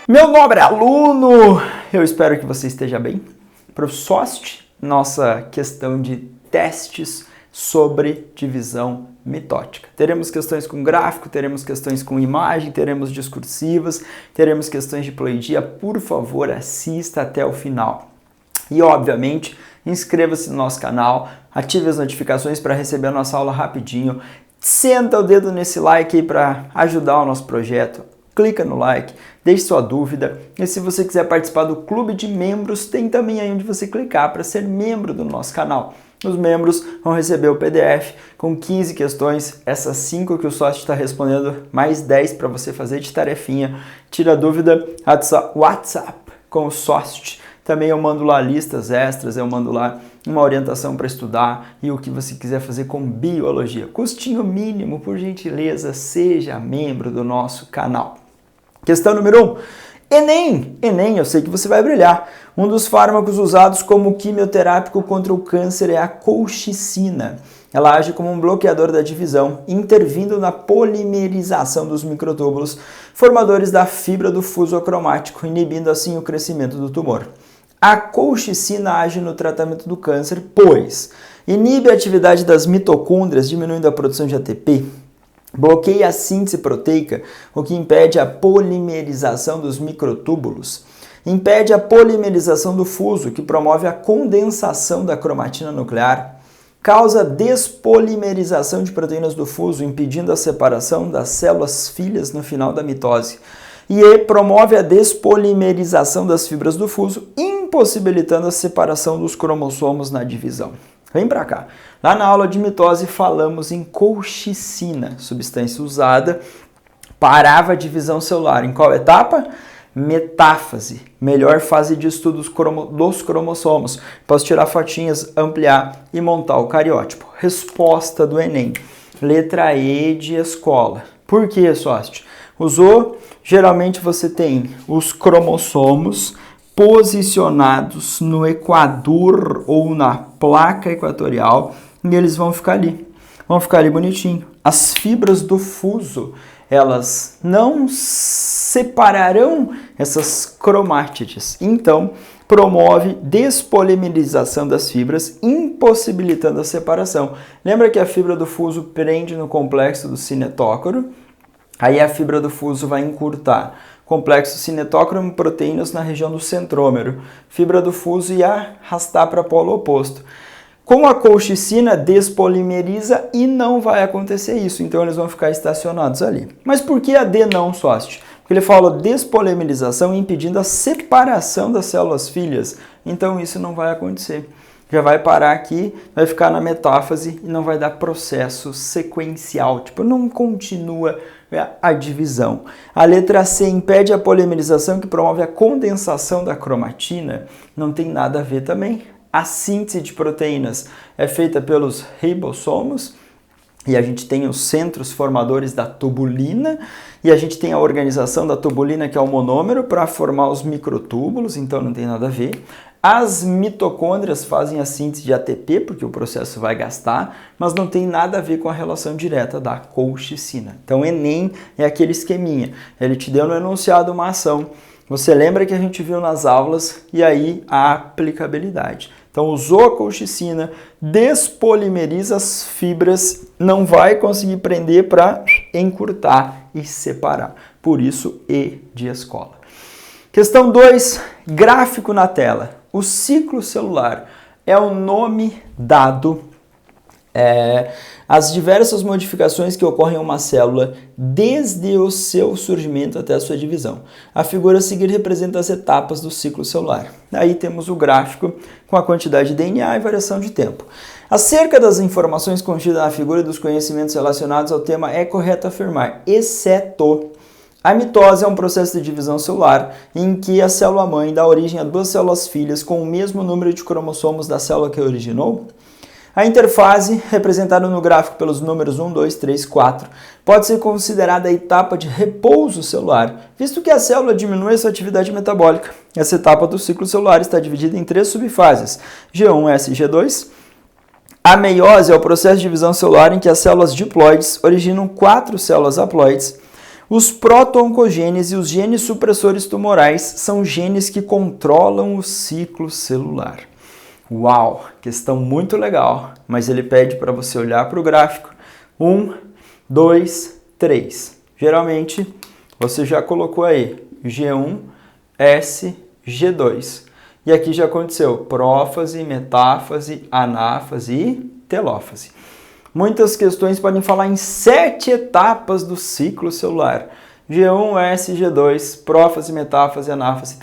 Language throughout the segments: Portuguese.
Meu nobre aluno, eu espero que você esteja bem. Profsost, nossa questão de testes sobre divisão mitótica. Teremos questões com gráfico, teremos questões com imagem, teremos discursivas, teremos questões de ploidia. Por favor, assista até o final. E, obviamente, inscreva-se no nosso canal, ative as notificações para receber a nossa aula rapidinho. Senta o dedo nesse like aí para ajudar o nosso projeto. Clica no like, deixe sua dúvida. E se você quiser participar do clube de membros, tem também aí onde você clicar para ser membro do nosso canal. Os membros vão receber o PDF com 15 questões, essas 5 que o sócio está respondendo, mais 10 para você fazer de tarefinha. Tira a dúvida, WhatsApp com o sócio. Também eu mando lá listas extras, eu mando lá uma orientação para estudar e o que você quiser fazer com biologia. Custinho mínimo, por gentileza, seja membro do nosso canal. Questão número 1. Enem, eu sei que você vai brilhar. Um dos fármacos usados como quimioterápico contra o câncer é a colchicina. Ela age como um bloqueador da divisão, intervindo na polimerização dos microtúbulos, formadores da fibra do fuso acromático, inibindo assim o crescimento do tumor. A colchicina age no tratamento do câncer, pois inibe a atividade das mitocôndrias, diminuindo a produção de ATP, bloqueia a síntese proteica, o que impede a polimerização dos microtúbulos, impede a polimerização do fuso, que promove a condensação da cromatina nuclear, causa despolimerização de proteínas do fuso, impedindo a separação das células filhas no final da mitose, e promove a despolimerização das fibras do fuso, impossibilitando a separação dos cromossomos na divisão. Vem para cá. Lá na aula de mitose falamos em colchicina, substância usada, parava a divisão celular. Em qual etapa? Metáfase, melhor fase de estudo dos cromossomos. Posso tirar fotinhas, ampliar e montar o cariótipo. Resposta do Enem. Letra E de escola. Por que, sócio? Usou? Geralmente você tem os cromossomos posicionados no equador ou na placa equatorial e eles vão ficar ali bonitinho. As fibras do fuso, elas não separarão essas cromátides, então promove despolimerização das fibras, impossibilitando a separação. Lembra que a fibra do fuso prende no complexo do cinetócoro? Aí a fibra do fuso vai encurtar. Complexo cinetócromo, proteínas na região do centrômero. Fibra do fuso ia arrastar para o polo oposto. Com a colchicina, despolimeriza e não vai acontecer isso. Então eles vão ficar estacionados ali. Mas por que a D não, sócio? Porque ele fala despolimerização impedindo a separação das células filhas. Então isso não vai acontecer. Já vai parar aqui, vai ficar na metáfase e não vai dar processo sequencial, tipo, não continua a divisão. A letra C impede a polimerização que promove a condensação da cromatina, não tem nada a ver também. A síntese de proteínas é feita pelos ribossomos e a gente tem os centros formadores da tubulina e a gente tem a organização da tubulina que é o monômero para formar os microtúbulos, então não tem nada a ver. As mitocôndrias fazem a síntese de ATP, porque o processo vai gastar, mas não tem nada a ver com a relação direta da colchicina. Então, Enem é aquele esqueminha. Ele te deu no enunciado uma ação. Você lembra que a gente viu nas aulas e aí a aplicabilidade. Então, usou a colchicina, despolimeriza as fibras, não vai conseguir prender para encurtar e separar. Por isso, E de escola. Questão 2, gráfico na tela. O ciclo celular é o nome dado às diversas modificações que ocorrem em uma célula desde o seu surgimento até a sua divisão. A figura a seguir representa as etapas do ciclo celular. Aí temos o gráfico com a quantidade de DNA e variação de tempo. Acerca das informações contidas na figura e dos conhecimentos relacionados ao tema, é correto afirmar, exceto... A mitose é um processo de divisão celular em que a célula-mãe dá origem a duas células filhas com o mesmo número de cromossomos da célula que originou. A interfase, representada no gráfico pelos números 1, 2, 3, 4, pode ser considerada a etapa de repouso celular, visto que a célula diminui a sua atividade metabólica. Essa etapa do ciclo celular está dividida em 3 subfases, G1, S e G2. A meiose é o processo de divisão celular em que as células diploides originam 4 células haploides. Os proto-oncogenes e os genes supressores tumorais são genes que controlam o ciclo celular. Uau, questão muito legal, mas ele pede para você olhar para o gráfico. 1, 2, 3. Geralmente, você já colocou aí G1, S, G2. E aqui já aconteceu prófase, metáfase, anáfase e telófase. Muitas questões podem falar em 7 etapas do ciclo celular. G1, S, G2, prófase, metáfase, anáfase,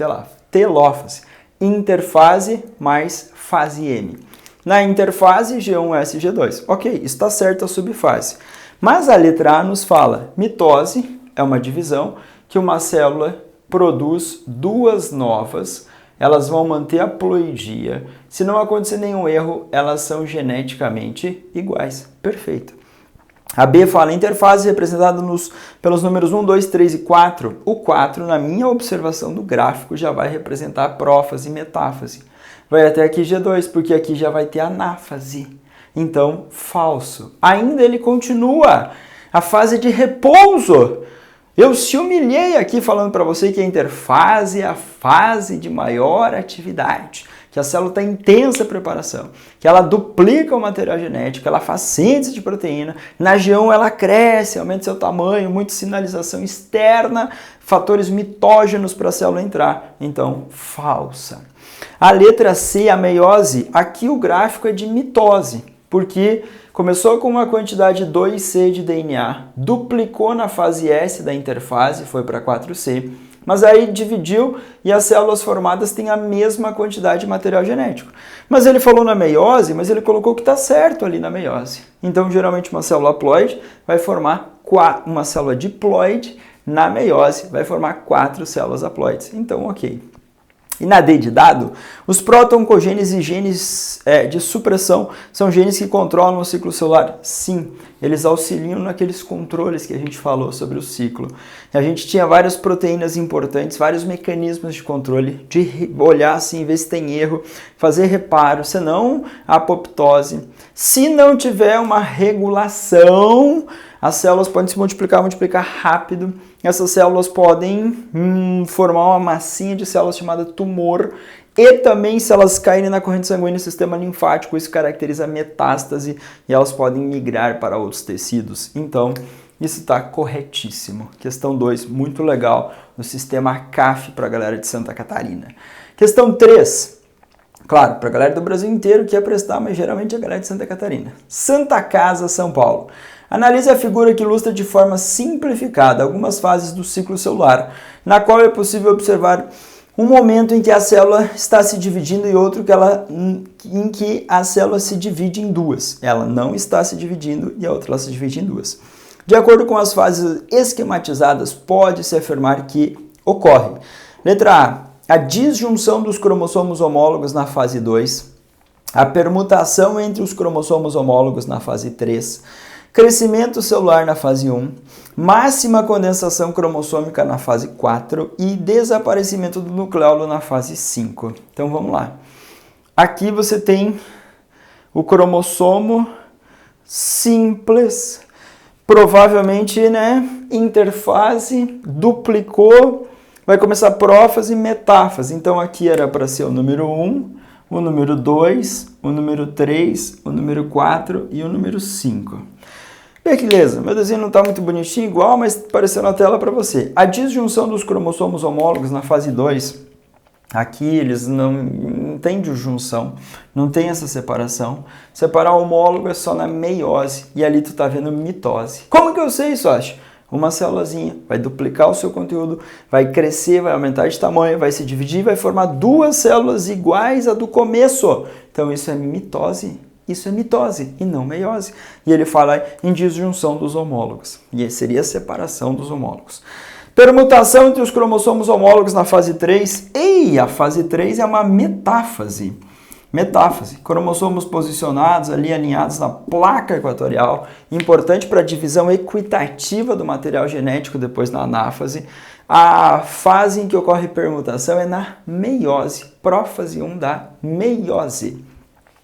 telófase. Interfase mais fase M. Na interfase, G1, S, G2. Ok, está certo a subfase. Mas a letra A nos fala, mitose é uma divisão que uma célula produz duas novas, elas vão manter a ploidia. Se não acontecer nenhum erro, elas são geneticamente iguais. Perfeito. A B fala interfase representada pelos números 1, 2, 3 e 4. O 4, na minha observação do gráfico, já vai representar prófase e metáfase. Vai até aqui G2, porque aqui já vai ter anáfase. Então, falso. Ainda ele continua a fase de repouso. Eu se humilhei aqui falando para você que a interfase é a fase de maior atividade, que a célula está em intensa preparação, que ela duplica o material genético, ela faz síntese de proteína, na G1 ela cresce, aumenta seu tamanho, muita sinalização externa, fatores mitógenos para a célula entrar. Então, falsa. A letra C, a meiose, aqui o gráfico é de mitose, porque começou com uma quantidade 2C de DNA, duplicou na fase S da interfase, foi para 4C, mas aí dividiu e as células formadas têm a mesma quantidade de material genético. Mas ele falou na meiose, mas ele colocou que está certo ali na meiose. Então, geralmente, uma célula haploide vai formar uma célula diploide, na meiose vai formar 4 células haploides. Então, ok. E na D de dado, os proto-oncogenes e genes de supressão são genes que controlam o ciclo celular? Sim, eles auxiliam naqueles controles que a gente falou sobre o ciclo. A gente tinha várias proteínas importantes, vários mecanismos de controle, de olhar assim, ver se tem erro, fazer reparo, senão a apoptose. Se não tiver uma regulação, as células podem se multiplicar rápido. Essas células podem formar uma massinha de células chamada tumor. E também, se elas caírem na corrente sanguínea e sistema linfático, isso caracteriza metástase e elas podem migrar para outros tecidos. Então, isso está corretíssimo. Questão 2, muito legal, no sistema CAF para a galera de Santa Catarina. Questão 3. Claro, para a galera do Brasil inteiro que ia prestar, mas geralmente a galera de Santa Catarina. Santa Casa, São Paulo. Analise a figura que ilustra de forma simplificada algumas fases do ciclo celular, na qual é possível observar um momento em que a célula está se dividindo e outro em que a célula se divide em duas. Ela não está se dividindo e a outra ela se divide em duas. De acordo com as fases esquematizadas, pode-se afirmar que ocorre. Letra A disjunção dos cromossomos homólogos na fase 2, a permutação entre os cromossomos homólogos na fase 3, crescimento celular na fase 1, máxima condensação cromossômica na fase 4 e desaparecimento do nucleolo na fase 5. Então vamos lá. Aqui você tem o cromossomo simples, provavelmente, interfase, duplicou, vai começar prófase e metáfase. Então aqui era para ser o número 1, o número 2, o número 3, o número 4 e o número 5. Beleza, meu desenho não está muito bonitinho igual, mas apareceu na tela para você. A disjunção dos cromossomos homólogos na fase 2, aqui eles não tem disjunção, não tem essa separação. Separar o homólogo é só na meiose e ali tu está vendo mitose. Como que eu sei isso, acho? Uma célulazinha vai duplicar o seu conteúdo, vai crescer, vai aumentar de tamanho, vai se dividir, vai formar duas células iguais à do começo. Então isso é mitose. Isso é mitose e não meiose. E ele fala em disjunção dos homólogos. E seria a separação dos homólogos. Permutação entre os cromossomos homólogos na fase 3. A fase 3 é uma metáfase. Metáfase. Cromossomos posicionados ali, alinhados na placa equatorial. Importante para a divisão equitativa do material genético depois na anáfase. A fase em que ocorre permutação é na meiose. Prófase 1 da meiose.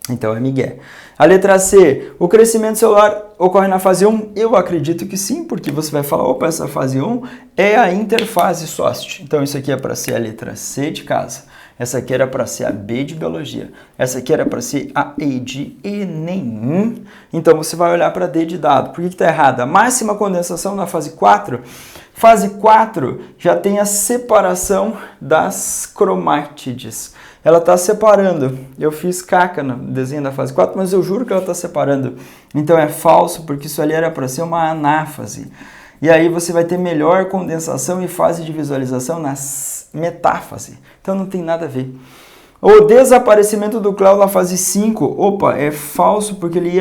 Então é migué. A letra C, o crescimento celular ocorre na fase 1? Eu acredito que sim, porque você vai falar, opa, essa fase 1 é a interfase SOST. Então isso aqui é para ser a letra C de casa. Essa aqui era para ser a B de biologia. Essa aqui era para ser a E de Enem. Então você vai olhar para D de dado. Por que está errada? Máxima condensação na fase 4. Fase 4 já tem a separação das cromátides. Ela está separando. Eu fiz caca no desenho da fase 4, mas eu juro que ela está separando. Então é falso, porque isso ali era para ser uma anáfase. E aí você vai ter melhor condensação e fase de visualização na metáfase. Então não tem nada a ver. O desaparecimento do cléu na fase 5. Opa, é falso, porque ele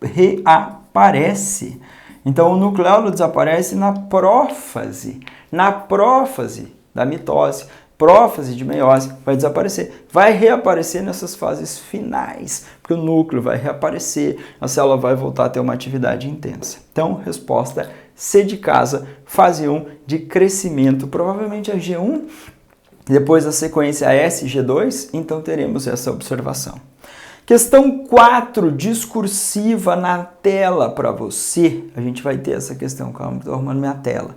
reaparece. Então o nucleolo desaparece na prófase. Na prófase da mitose. Prófase de meiose vai desaparecer, vai reaparecer nessas fases finais, porque o núcleo vai reaparecer, a célula vai voltar a ter uma atividade intensa. Então, resposta C de casa, fase 1 de crescimento, provavelmente a G1, depois a sequência S, G2, então teremos essa observação. Questão 4, discursiva na tela para você. A gente vai ter essa questão, calma, estou arrumando minha tela.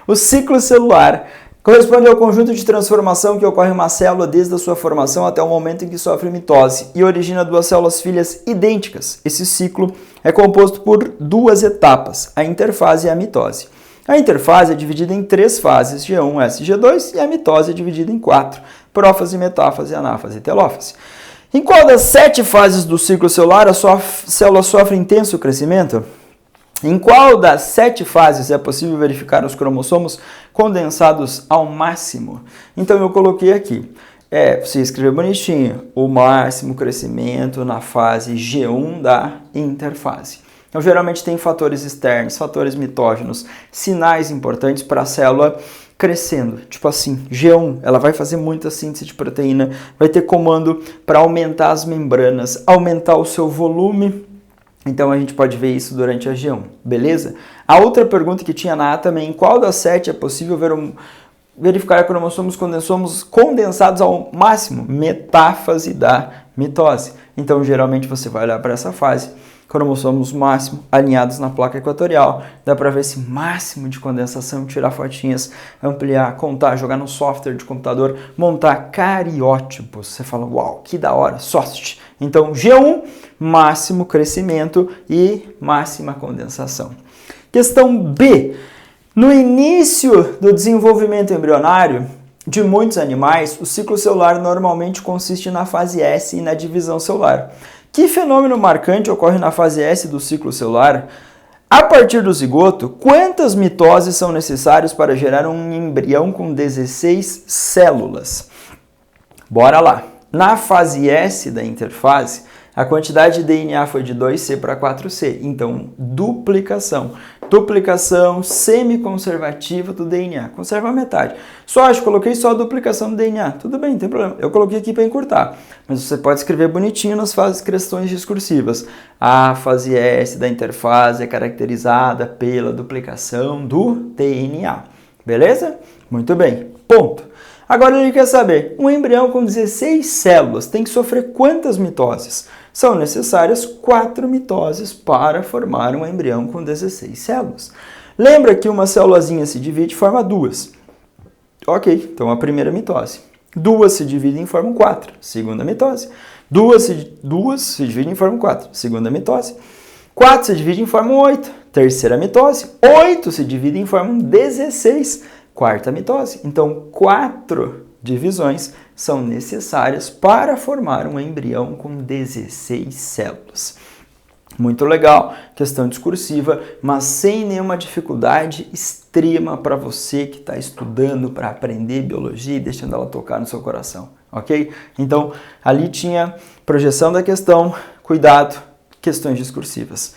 O ciclo celular corresponde ao conjunto de transformação que ocorre em uma célula desde a sua formação até o momento em que sofre mitose e origina duas células filhas idênticas. Esse ciclo é composto por duas etapas, a interfase e a mitose. A interfase é dividida em 3 fases, G1, S, G2, e a mitose é dividida em 4, prófase, metáfase, anáfase e telófase. Em qual das 7 fases do ciclo celular a sua célula sofre intenso crescimento? Em qual das 7 fases é possível verificar os cromossomos condensados ao máximo? Então eu coloquei aqui, você escreveu bonitinho, o máximo crescimento na fase G1 da interfase. Então geralmente tem fatores externos, fatores mitógenos, sinais importantes para a célula crescendo. Tipo assim, G1, ela vai fazer muita síntese de proteína, vai ter comando para aumentar as membranas, aumentar o seu volume. Então a gente pode ver isso durante a G1, beleza? A outra pergunta que tinha na A também, em qual das 7 é possível verificar cromossomos condensados ao máximo? Metáfase da mitose. Então geralmente você vai olhar para essa fase, cromossomos máximo alinhados na placa equatorial, dá para ver esse máximo de condensação, tirar fotinhas, ampliar, contar, jogar no software de computador, montar cariótipos. Você fala, uau, que da hora, SOST. Então G1, máximo crescimento e máxima condensação. Questão B. No início do desenvolvimento embrionário de muitos animais, o ciclo celular normalmente consiste na fase S e na divisão celular. Que fenômeno marcante ocorre na fase S do ciclo celular? A partir do zigoto, quantas mitoses são necessárias para gerar um embrião com 16 células? Bora lá! Na fase S da interfase, a quantidade de DNA foi de 2C para 4C, então duplicação. Duplicação semi-conservativa do DNA, conserva a metade. Coloquei só a duplicação do DNA, tudo bem, não tem problema. Eu coloquei aqui para encurtar, mas você pode escrever bonitinho nas fases questões discursivas. A fase S da interfase é caracterizada pela duplicação do DNA, beleza? Muito bem, ponto. Agora ele quer saber, um embrião com 16 células tem que sofrer quantas mitoses? São necessárias 4 mitoses para formar um embrião com 16 células. Lembra que uma célulazinha se divide e forma 2. Ok, então a primeira mitose. 2 se dividem e formam 4, segunda mitose. 2 se dividem e formam 4, segunda mitose. 4 se dividem e formam 8, terceira mitose. 8 se dividem e formam 16, quarta mitose. Então, 4 divisões são necessárias para formar um embrião com 16 células. Muito legal, questão discursiva, mas sem nenhuma dificuldade extrema para você que está estudando para aprender biologia e deixando ela tocar no seu coração, ok? Então, ali tinha projeção da questão, cuidado, questões discursivas.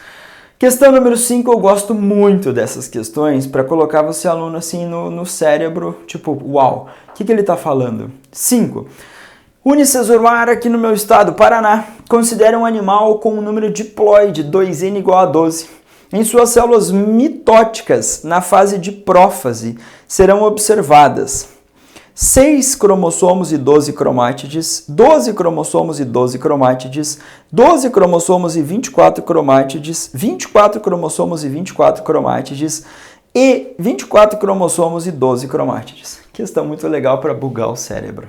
Questão número 5, eu gosto muito dessas questões para colocar você, aluno, assim no cérebro, tipo, uau, o que ele está falando? 5. Unicesumar aqui no meu estado, Paraná, considera um animal com um número diploide 2N igual a 12. Em suas células mitóticas, na fase de prófase, serão observadas 6 cromossomos e 12 cromátides, 12 cromossomos e 12 cromátides, 12 cromossomos e 24 cromátides, 24 cromossomos e 24 cromátides e 24 cromossomos e 12 cromátides. Questão muito legal para bugar o cérebro.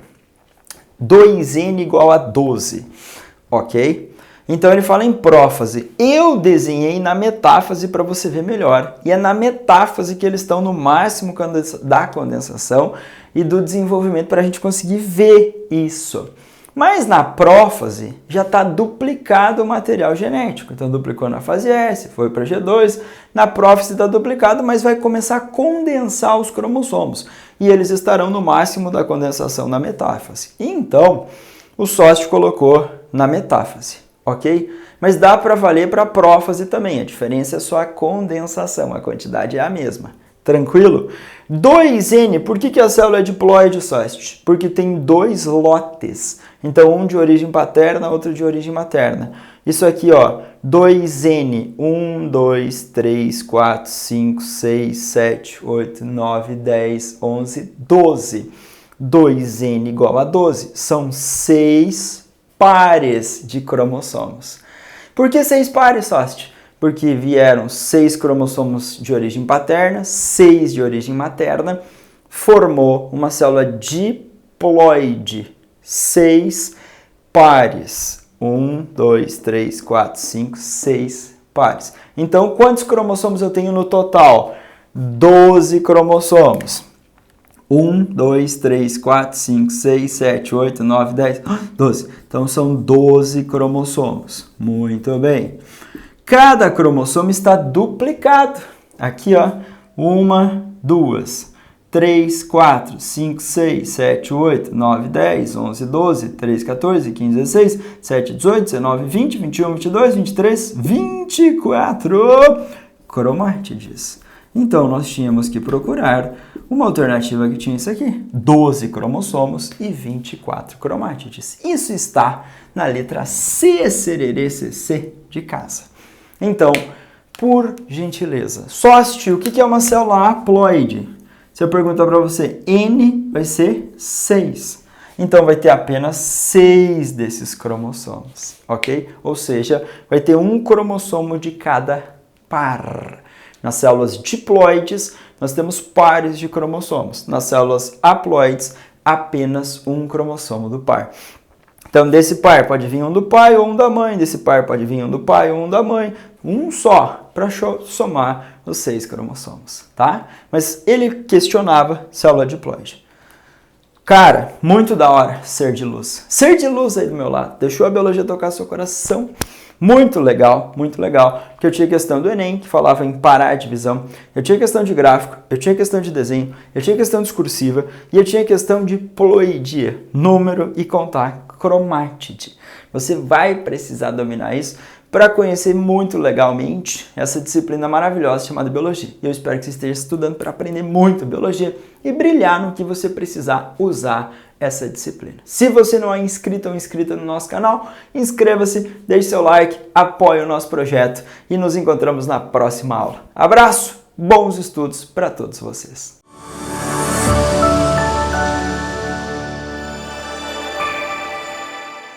2n igual a 12, ok? Então ele fala em prófase. Eu desenhei na metáfase para você ver melhor. E é na metáfase que eles estão no máximo da condensação e do desenvolvimento para a gente conseguir ver isso. Mas na prófase já está duplicado o material genético. Então duplicou na fase S, foi para G2. Na prófase está duplicado, mas vai começar a condensar os cromossomos. E eles estarão no máximo da condensação na metáfase. Então, o Sost colocou na metáfase, ok? Mas dá para valer para a prófase também. A diferença é só a condensação, a quantidade é a mesma. Tranquilo? 2N, por que a célula é diploide, Sost? Porque tem 2 lotes. Então, um de origem paterna, outro de origem materna. Isso aqui, ó, 2N, 1, 2, 3, 4, 5, 6, 7, 8, 9, 10, 11, 12. 2N igual a 12. São 6 pares de cromossomos. Por que 6 pares, Sost? Porque vieram 6 cromossomos de origem paterna, 6 de origem materna, formou uma célula diploide. 6 pares. 1, 2, 3, 4, 5, 6 pares. Então, quantos cromossomos eu tenho no total? 12 cromossomos. 1, 2, 3, 4, 5, 6, 7, 8, 9, 10, 12. Então, são 12 cromossomos. Muito bem. Cada cromossomo está duplicado. Aqui, ó, 1, 2, 3, 4, 5, 6, 7, 8, 9, 10, 11, 12, 13, 14, 15, 16, 17, 18, 19, 20, 21, 22, 23, 24 cromátides. Então, nós tínhamos que procurar uma alternativa que tinha isso aqui, 12 cromossomos e 24 cromátides. Isso está na letra C, sererê, CC de casa. Então, por gentileza, Sost, o que é uma célula haploide? Se eu perguntar para você, N vai ser 6. Então, vai ter apenas 6 desses cromossomos, ok? Ou seja, vai ter um cromossomo de cada par. Nas células diploides, nós temos pares de cromossomos. Nas células haploides, apenas um cromossomo do par. Então, desse par pode vir um do pai ou um da mãe. Desse par pode vir um do pai ou um da mãe. Um só, para somar os 6 cromossomos, tá? Mas ele questionava célula diploide. Cara, muito da hora ser de luz. Ser de luz aí do meu lado. Deixou a biologia tocar seu coração. Muito legal, porque eu tinha questão do Enem, que falava em parar a divisão, eu tinha questão de gráfico, eu tinha questão de desenho, eu tinha questão discursiva e eu tinha questão de ploidia, número e contar cromátide. Você vai precisar dominar isso para conhecer muito legalmente essa disciplina maravilhosa chamada biologia. E eu espero que você esteja estudando para aprender muito biologia e brilhar no que você precisar usar essa disciplina. Se você não é inscrito ou inscrita no nosso canal, inscreva-se, deixe seu like, apoie o nosso projeto e nos encontramos na próxima aula. Abraço, bons estudos para todos vocês.